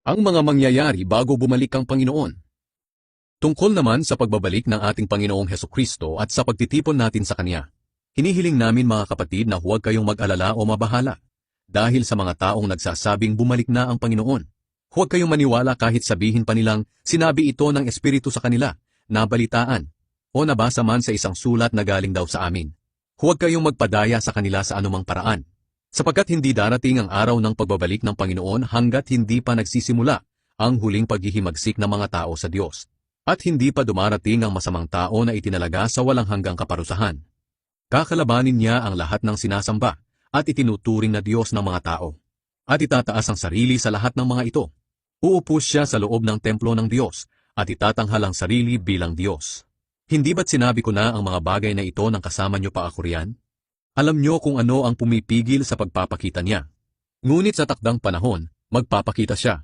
Ang mga mangyayari bago bumalik ang Panginoon. Tungkol naman sa pagbabalik ng ating Panginoong Hesukristo at sa pagtitipon natin sa Kanya, hinihiling namin mga kapatid na huwag kayong mag-alala o mabahala dahil sa mga taong nagsasabing bumalik na ang Panginoon. Huwag kayong maniwala kahit sabihin pa nilang sinabi ito ng Espiritu sa kanila, nabalitaan, o nabasa man sa isang sulat na galing daw sa amin. Huwag kayong magpadaya sa kanila sa anumang paraan, sapagkat hindi darating ang araw ng pagbabalik ng Panginoon hanggat hindi pa nagsisimula ang huling paghihimagsik ng mga tao sa Diyos, at hindi pa dumarating ang masamang tao na itinalaga sa walang hanggang kaparusahan. Kakalabanin niya ang lahat ng sinasamba at itinuturing na Diyos ng mga tao, at itataas ang sarili sa lahat ng mga ito. Uupo siya sa loob ng templo ng Diyos at itatanghal ang sarili bilang Diyos. Hindi ba't sinabi ko na ang mga bagay na ito nang kasama niyo pa ako riyan? Alam niyo kung ano ang pumipigil sa pagpapakita niya. Ngunit sa takdang panahon, magpapakita siya.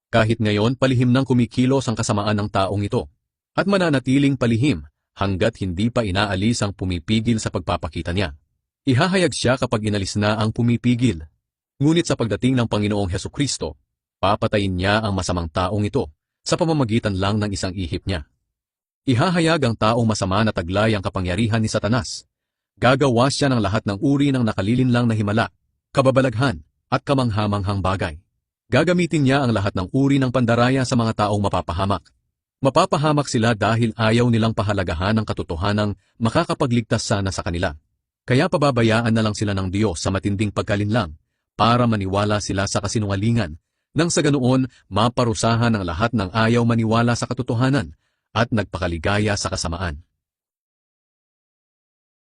Kahit ngayon palihim nang kumikilos ang kasamaan ng taong ito, at mananatiling palihim hanggat hindi pa inaalis ang pumipigil sa pagpapakita niya. Ihahayag siya kapag inalis na ang pumipigil. Ngunit sa pagdating ng Panginoong Hesukristo, papatayin niya ang masamang taong ito sa pamamagitan lang ng isang ihip niya. Ihahayag ang taong masama na taglay ang kapangyarihan ni Satanas. Gagawa siya ng lahat ng uri ng nakalilinlang na himala, kababalaghan, at kamanghamanghang bagay. Gagamitin niya ang lahat ng uri ng pandaraya sa mga taong mapapahamak. Mapapahamak sila dahil ayaw nilang pahalagahan ang katotohanang makakapagligtas sana sa kanila. Kaya pababayaan na lang sila ng Diyos sa matinding pagkalinlang para maniwala sila sa kasinungalingan, nang sa ganoon maparusahan ang lahat ng ayaw maniwala sa katotohanan at nagpakaligaya sa kasamaan.